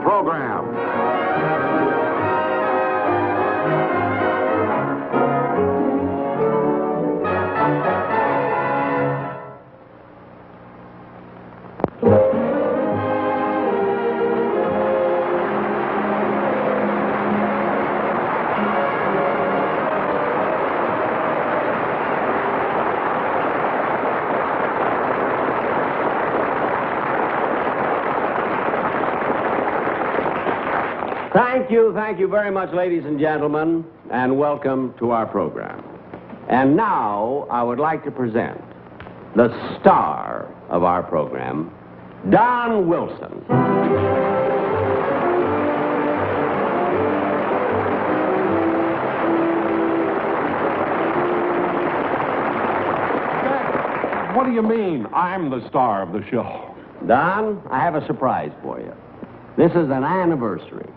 program. Thank you very much, ladies and gentlemen, and welcome to our program. And now I would like to present the star of our program, Don Wilson. What do you mean, I'm the star of the show? Don, I have a surprise for you. This is an anniversary.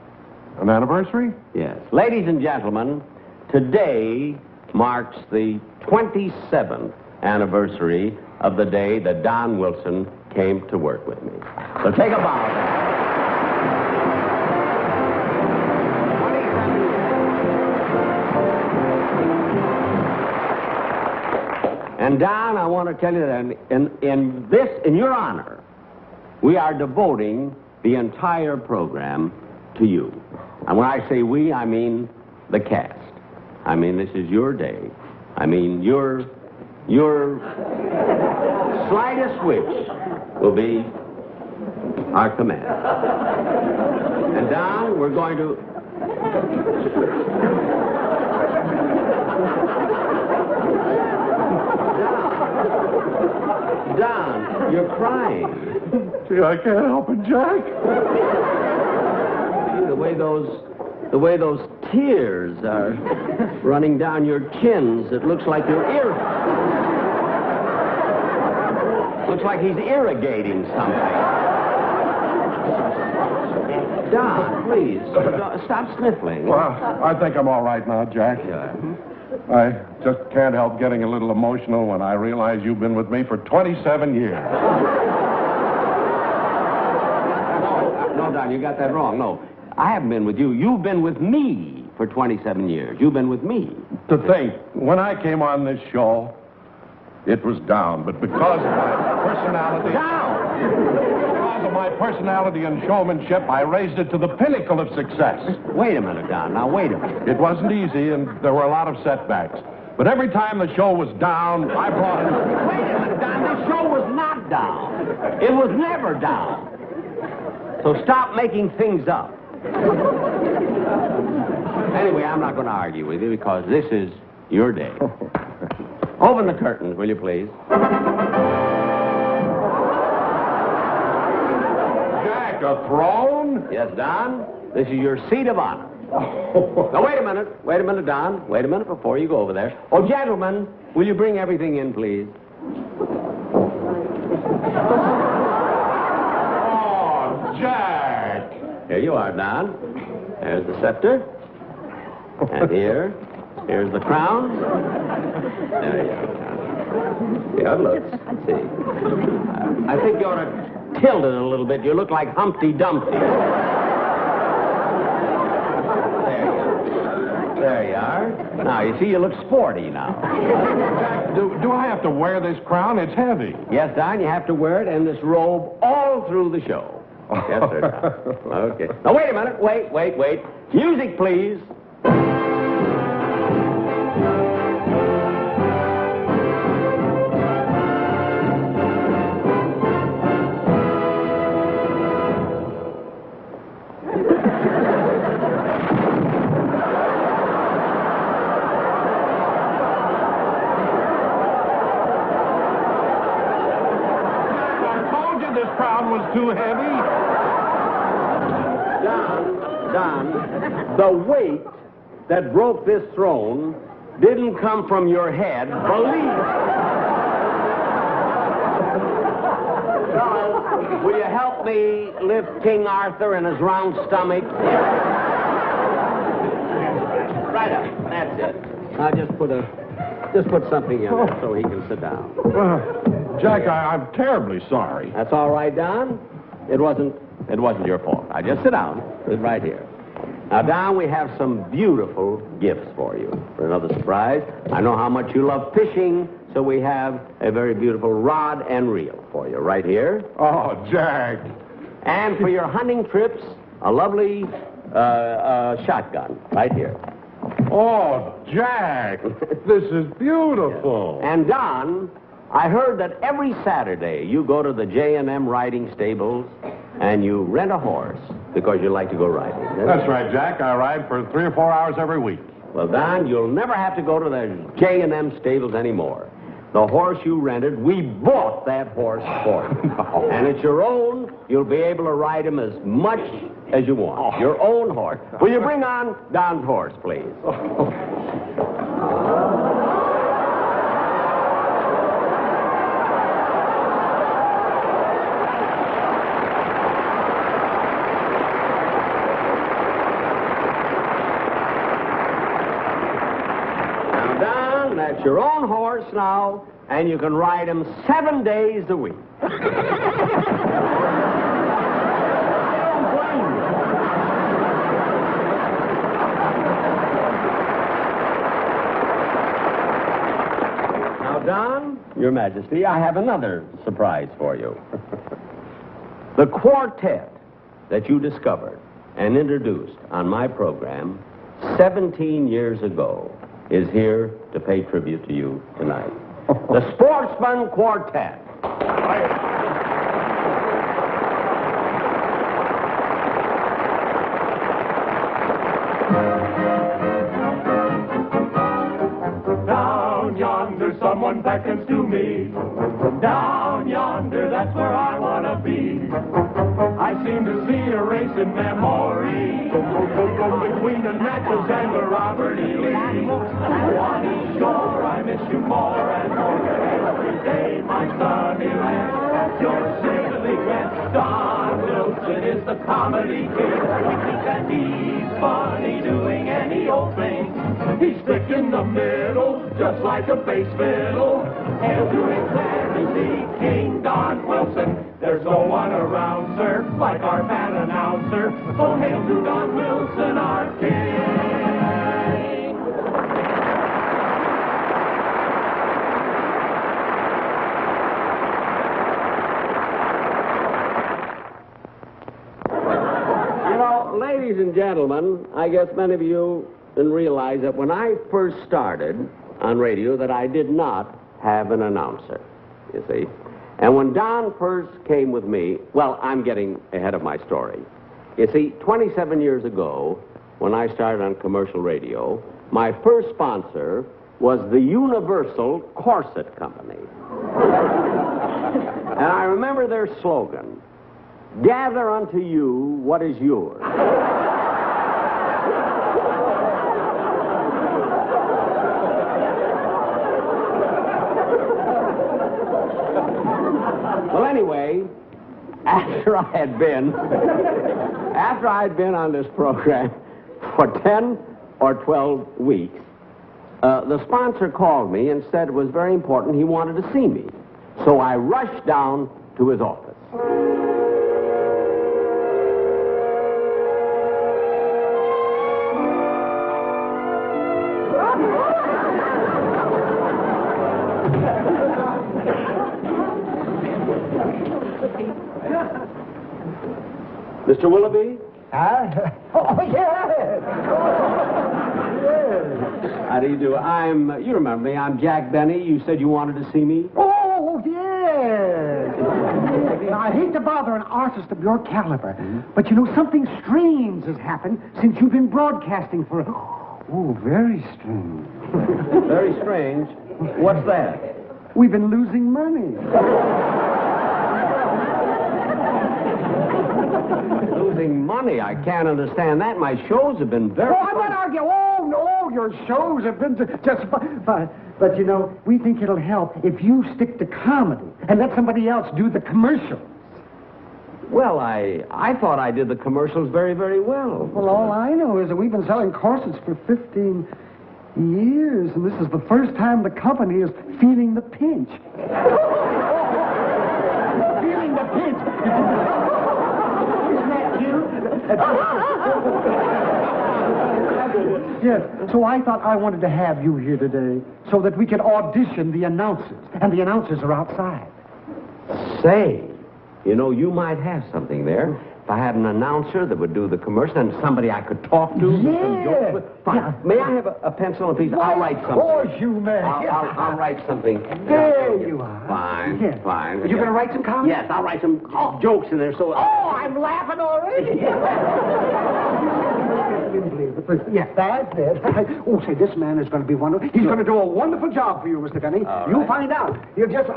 An anniversary? Yes. Ladies and gentlemen, today marks the 27th anniversary of the day that Don Wilson came to work with me. So take a bow. And Don, I want to tell you that in your honor, we are devoting the entire program to you. And when I say we, I mean the cast. I mean, this is your day. I mean, your slightest wish will be our command. And Don, we're going to... Don, you're crying. See, I can't help it, Jack. The way those tears are running down your chins, it looks like your ear... Looks like he's irrigating something. Don, please, stop sniffling. Well, I think I'm all right now, Jack. Yeah. I just can't help getting a little emotional when I realize you've been with me for 27 years. No, Don, you got that wrong. No, I haven't been with you. You've been with me for 27 years. You've been with me. To think, when I came on this show, it was down, but because of my personality... Down! Because of my personality and showmanship, I raised it to the pinnacle of success. Wait a minute, Don. Now, wait a minute. It wasn't easy, and there were a lot of setbacks. But every time the show was down, I brought it... Wait a minute, Don. This show was not down. It was never down. So stop making things up. Anyway, I'm not going to argue with you because this is your day. Open the curtains, will you, please? Jack, a throne? Yes, Don. This is your seat of honor. Now, wait a minute. Wait a minute, Don. Wait a minute before you go over there. Oh, gentlemen, will you bring everything in, please? Oh, Jack! Here you are, Don. There's the scepter. And here's the crown. There you are. Good looks. Let's see. I think you ought to tilt it a little bit. You look like Humpty Dumpty. There you are. Now, you see, you look sporty now. Jack, do I have to wear this crown? It's heavy. Yes, Don, you have to wear it and this robe all through the show. Yes, sir, Don. Okay. Now, wait a minute. Wait. Music, please. Too heavy? Don, the weight that broke this throne didn't come from your head, believe me. Fellas, will you help me lift King Arthur and his round stomach? Right up. That's it. Now just put something in there so he can sit down. Jack, I'm terribly sorry. That's all right, Don. It wasn't It wasn't your fault. Now, just sit down. Sit right here. Now, Don, we have some beautiful gifts for you for another surprise. I know how much you love fishing, so we have a very beautiful rod and reel for you right here. Oh, Jack. And for your hunting trips, a lovely shotgun right here. Oh, Jack. This is beautiful. And Don, I heard that every Saturday you go to the J&M riding stables and you rent a horse because you like to go riding. That's right, Jack. I ride for 3 or 4 hours every week. Well, Don, you'll never have to go to the J&M stables anymore. The horse you rented, we bought that horse for you. No. And it's your own. You'll be able to ride him as much as you want. Your own horse. Will you bring on Don's horse, please? Now, Don, that's your own horse now, and you can ride him 7 days a week. Now, Don, Your Majesty, I have another surprise for you. The quartet that you discovered and introduced on my program 17 years ago is here to pay tribute to you tonight. The Sportsman Quartet. Down yonder, someone beckons to me. Down yonder, that's where I want to be. I seem to see a race in memory between the Natchez and the Robert E. Lee. On each shore, I miss you more and more. Every day, my sunny land, you're simply grand. Don Wilson is the comedy king. We think that he's funny doing any old thing. He's thick in the middle, just like a bass fiddle. Hail to his majesty, King Don Wilson. There's no one around, sir, like our fan announcer. So hail to Don Wilson, our king. You know, ladies and gentlemen, I guess many of you didn't realize that when I first started on radio that I did not have an announcer, you see. And when Don first came with me, well, I'm getting ahead of my story. You see, 27 years ago, when I started on commercial radio, my first sponsor was the Universal Corset Company. And I remember their slogan, "Gather unto you what is yours." Well, anyway, after I had been on this program for 10 or 12 weeks, the sponsor called me and said it was very important. He wanted to see me. So I rushed down to his office. Mr. Willoughby? Oh, yes. How do you do? You remember me, I'm Jack Benny. You said you wanted to see me? Oh, yes. Now, I hate to bother an artist of your caliber, but you know, something strange has happened since you've been broadcasting for... Oh, very strange. Very strange. What's that? We've been losing money. Losing money? I can't understand that. My shows have been very... Oh, I'm not arguing. Oh, no, your shows have been just... But, you know, we think it'll help if you stick to comedy and let somebody else do the commercials. Well, I thought I did the commercials very, very well. Well, all I know is that we've been selling corsets for 15 years, and this is the first time the company is feeling the pinch. Feeling the pinch. Yes, so I thought I wanted to have you here today so that we could audition the announcers. And the announcers are outside. Say, you know, you might have something there. If I had an announcer that would do the commercial and somebody I could talk to. Yeah. Fine. Yeah. May I have a pencil and piece? I'll write something. Of course you may. I'll write something. There you are. Fine, Yeah. fine. You're going to write some comments? Yes, I'll write some jokes in there so... Oh, I'm laughing already. Yes, that's it. Oh, say, this man is going to be wonderful. He's going to do a wonderful job for you, Mr. Benny. You'll right. find out. You'll just...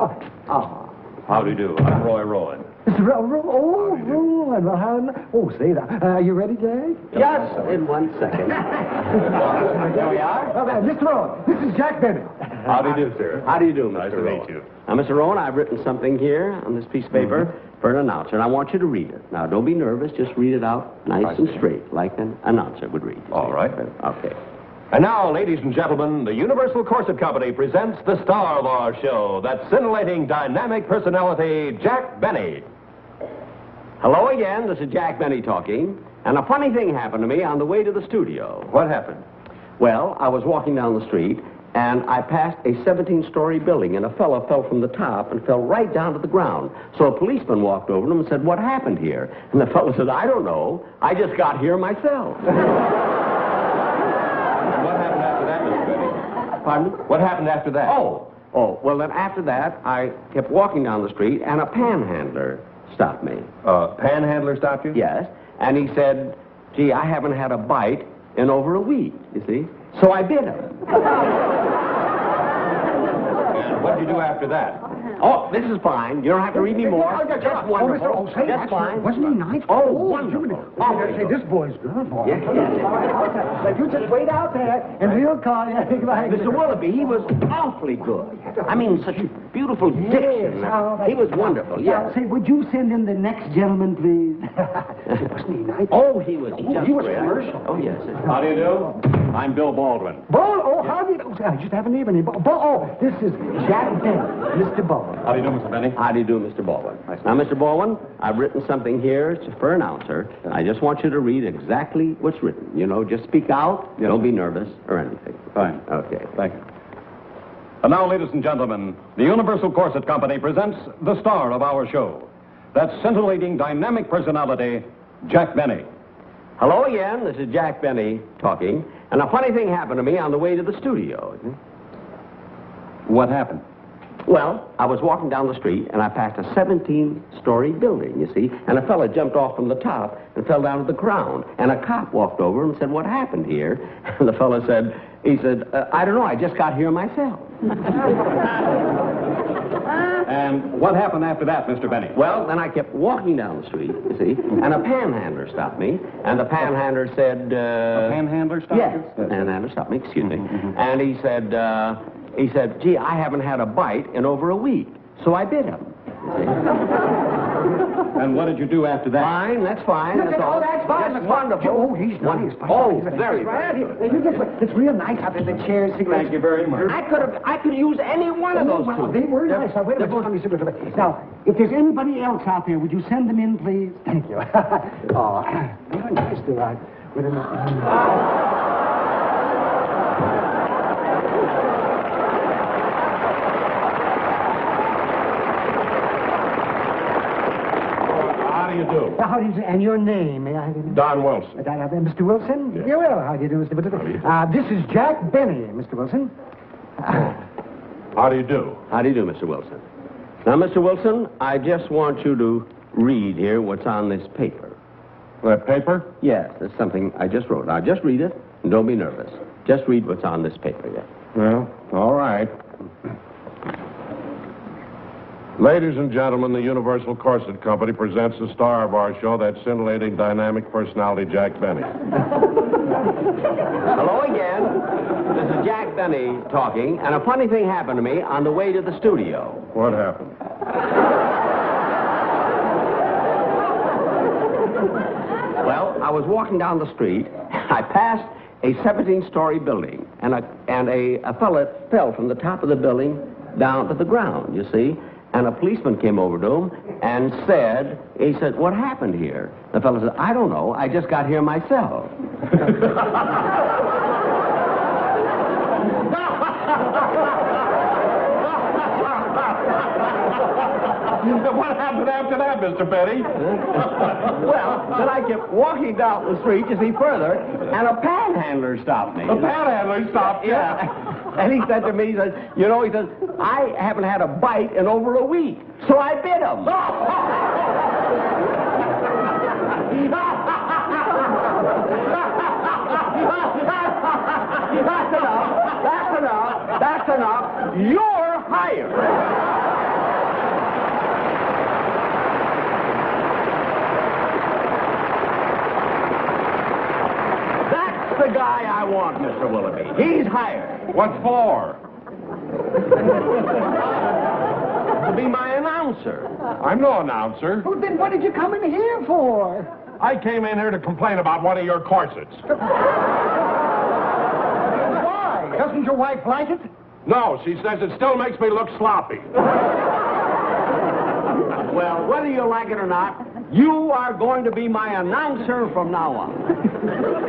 How do you do? I'm Roy Rowan. Rowan. Oh, say that. Are you ready, Jay? Yes, in 1 second. Here we are. Mr. Rowan, this is Jack Benny. How do you do, sir? How do you do, Mr. Nice to Rowan? meet you. Now, Mr. Rowan, I've written something here on this piece of paper for an announcer, and I want you to read it. Now, don't be nervous. Just read it out nice and straight, like an announcer would read. All right. Okay. And now, ladies and gentlemen, the Universal Corset Company presents the star of our show, that scintillating, dynamic personality, Jack Benny. Hello again. This is Jack Benny talking. And a funny thing happened to me on the way to the studio. What happened? Well, I was walking down the street, and I passed a 17-story building, and a fellow fell from the top and fell right down to the ground. So a policeman walked over to him and said, "What happened here?" And the fellow said, "I don't know. I just got here myself." What happened after that, Mr. Benny? Pardon? What happened after that? Oh, well, then after that, I kept walking down the street, and a panhandler stopped me. Panhandler stopped you? Yes. And he said, "Gee, I haven't had a bite in over a week, you see." So I bit him. And what did you do after that? Oh, this is fine. You don't have to read me more. Just wonderful. Oh, say, Just fine. Wasn't he nice? Oh, wonderful. Say, this boy's good, boy. Yes, yes. You just wait out there, and we'll call you. Mr. Willoughby, he was awfully good. I mean, such beautiful diction. He was wonderful, yes. Say, would you send in the next gentleman, please? Wasn't he nice? Oh, he was he just was great. commercial. Oh, yes. How do you do? I'm Bill Baldwin. Bull, oh, how do you... I just have an evening. Oh, this is Jack Benny, Mr. Baldwin. How do you do, Mr. Benny? How do you do, Mr. Baldwin? Now, Mr. Baldwin, I've written something here for an announcer. I just want you to read exactly what's written. You know, just speak out. Yes. Don't be nervous or anything. Fine. Okay. Thank you. And now, ladies and gentlemen, the Universal Corset Company presents the star of our show, that scintillating, dynamic personality, Jack Benny. Hello again. This is Jack Benny talking. And a funny thing happened to me on the way to the studio. What happened? Well, I was walking down the street, and I passed a 17-story building, you see, and a fella jumped off from the top and fell down to the ground. And a cop walked over and said, "What happened here?" And the fella said, I don't know, I just got here myself. And what happened after that, Mr. Benny? Well, then I kept walking down the street, you see, and a panhandler stopped me, and the panhandler said... A panhandler stopped Yes, you? the panhandler stopped me, excuse me. And he said, "Gee, I haven't had a bite in over a week." So I bit him. And what did you do after that? Fine, that's fine. That's all. That's fine. That's wonderful. Oh, he's nice. Oh, very, very good. It's real nice out in the chairs. Thank you very much. I could use any one of those Well, two. they were nice. Now, wait a minute. Now, if there's anybody else out there, would you send them in, please? Thank you. Oh, they were nice, too. How do you do? How do you do? And your name, may I? Don Wilson. Mr. Wilson? Yes. Yeah, well, how do you do, Mr. Wilson? This is Jack Benny, Mr. Wilson. How do you do? How do you do, Mr. Wilson? Now, Mr. Wilson, I just want you to read here what's on this paper. That paper? Yes, it's something I just wrote. Now, just read it, and don't be nervous. Just read what's on this paper, yes. Well, all right. Ladies and gentlemen, the Universal Corset Company presents the star of our show, that scintillating, dynamic personality, Jack Benny. Hello again. This is Jack Benny talking, and a funny thing happened to me on the way to the studio. What happened? Well, I was walking down the street. I passed a 17-story building, and a fella fell from the top of the building down to the ground, you see. and a policeman came over to him and he said, what happened here? The fellow said, I don't know. I just got here myself. What happened after that, Mr. Benny? Well, then I kept walking down the street to see further, and a panhandler stopped me. A panhandler stopped you? Yeah. And he said to me, he says, I haven't had a bite in over a week, so I bit him. That's enough. You're hired. The guy I want, Mr. Willoughby. He's hired. What for? To be my announcer. I'm no announcer. Well, then what did you come in here for? I came in here to complain about one of your corsets. Why? Doesn't your wife like it? No, she says it still makes me look sloppy. Well, whether you like it or not, you are going to be my announcer from now on.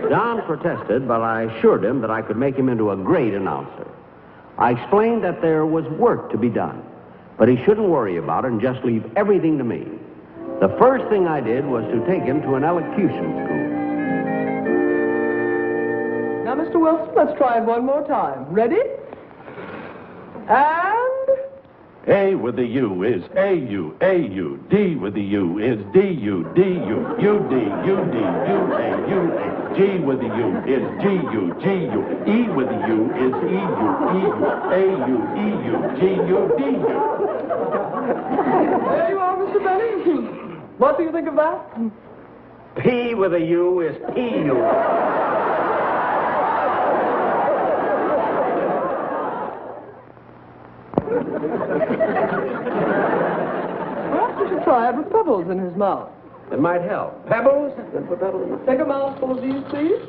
Don protested, but I assured him that I could make him into a great announcer. I explained that there was work to be done, but he shouldn't worry about it and just leave everything to me. The first thing I did was to take him to an elocution school. Now, Mr. Wilson, let's try it one more time. Ready? And... A with the U is A-U, A-U. D with the U is D-U, D-U. U-D, U-D, U-A, U-A. G with the U is G-U, G-U. E with the U is E-U, E-U. A-U, E-U, G-U, D-U. There you are, Mr. Benny. What do you think of that? P with a U is P-U. Perhaps we should try it with pebbles in his mouth. It might help. Pebbles? Take a mouthful of these, please.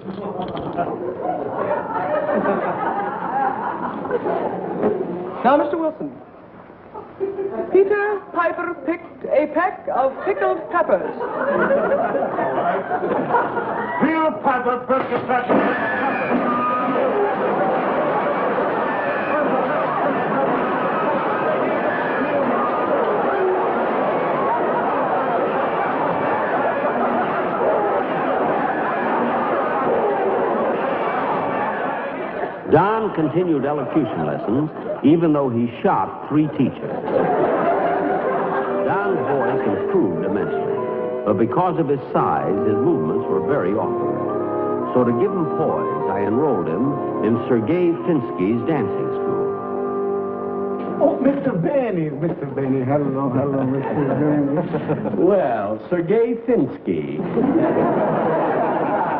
Now, Mr. Wilson. Peter Piper picked a peck of pickled peppers. Peter Piper picked a peck of peppers. Don continued elocution lessons, even though he shot 3 teachers. Don's voice improved immensely, but because of his size, his movements were very awkward. So to give him poise, I enrolled him in Sergei Finsky's dancing school. Oh, Mr. Benny. Mr. Benny. Hello, Mr. Benny. Well, Sergei Finsky.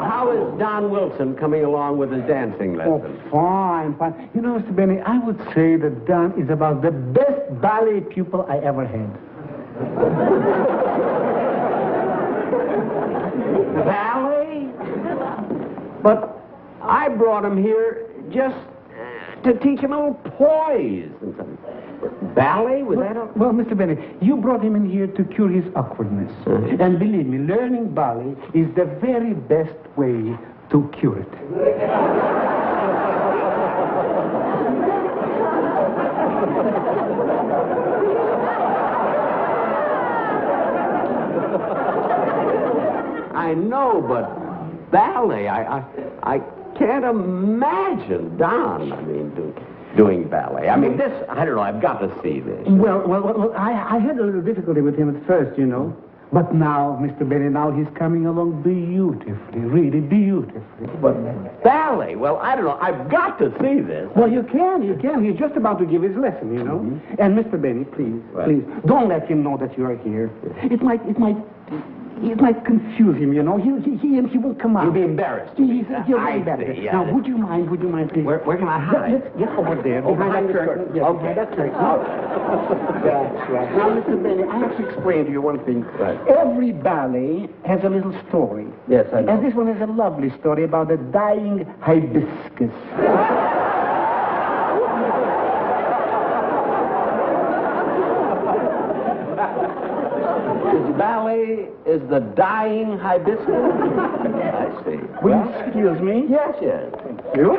How is Don Wilson coming along with his dancing lessons? Oh, fine. You know, Mr. Benny, I would say that Don is about the best ballet pupil I ever had. Ballet? But I brought him here just to teach him a little poise and something. Ballet? Was that a... Well, Mr. Benny, you brought him in here to cure his awkwardness. And believe me, learning ballet is the very best way to cure it. I know, but ballet, I can't imagine Don, doing ballet. This, I don't know, I've got to see this. Well, I had a little difficulty with him at first, you know. But now, Mr. Benny, now he's coming along beautifully, really beautifully. But ballet, well, I don't know, I've got to see this. Well, you can. He's just about to give his lesson, you know. Mm-hmm. And Mr. Benny, please, don't let him know that you are here. It might confuse him, you know. He will come out. He'll be embarrassed. He'll be embarrassed. Yeah. Now, would you mind, please? Where can I hide? Let's get over there, behind the curtain. Yes, okay. That's right. That's right. Now, Mr. Benny, I have to explain to you one thing. Right. Every ballet has a little story. Yes, I know. And this one is a lovely story about a dying hibiscus. ballet is the dying hibiscus? I see. Will you excuse me? Yes, yes. You?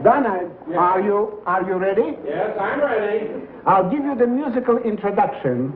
Donald, are you ready? Yes, I'm ready. I'll give you the musical introduction.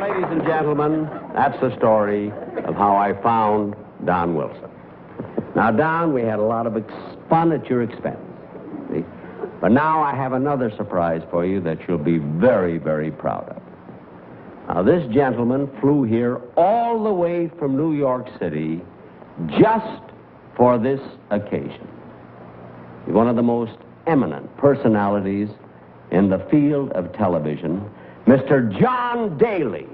Ladies and gentlemen, that's the story of how I found Don Wilson. Now, Don, we had a lot of fun at your expense. See? But now I have another surprise for you that you'll be very, very proud of. Now, this gentleman flew here all the way from New York City just for this occasion. He's one of the most eminent personalities in the field of television, Mr. John Daly.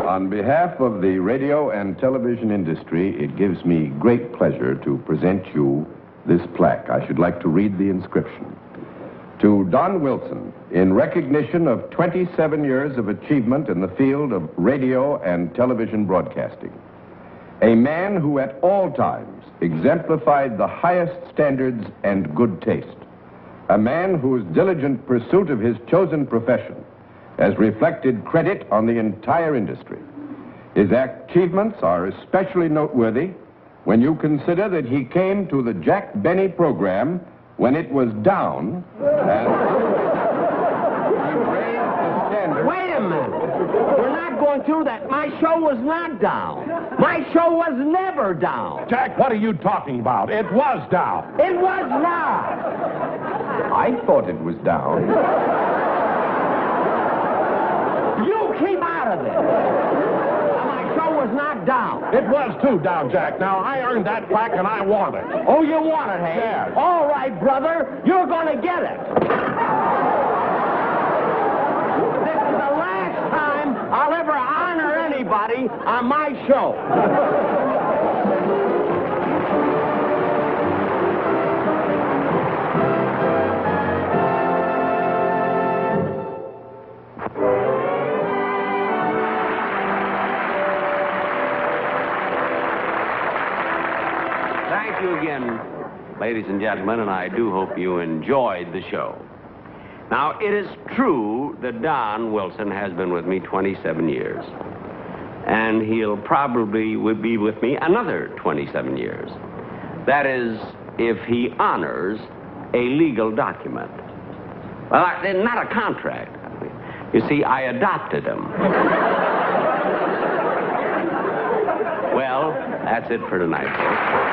On behalf of the radio and television industry, it gives me great pleasure to present you this plaque. I should like to read the inscription. To Don Wilson, in recognition of 27 years of achievement in the field of radio and television broadcasting. A man who at all times exemplified the highest standards and good taste. A man whose diligent pursuit of his chosen profession has reflected credit on the entire industry. His achievements are especially noteworthy when you consider that he came to the Jack Benny program when it was down, and he raised the standard. Wait a minute. We're not going through that. My show was not down. My show was never down. Jack, what are you talking about? It was down. It was not. I thought it was down. You keep out of this. My show was not down. It was too down, Jack. Now, I earned that plaque and I want it. Oh, you want it, hey? Yes. All right, brother. You're going to get it. This is the last time I'll ever honor anybody on my show. Thank you again, ladies and gentlemen, and I do hope you enjoyed the show. Now, it is true that Don Wilson has been with me 27 years, and he'll probably be with me another 27 years. That is, if he honors a legal document. Well, not a contract. You see, I adopted him. Well, that's it for tonight, folks.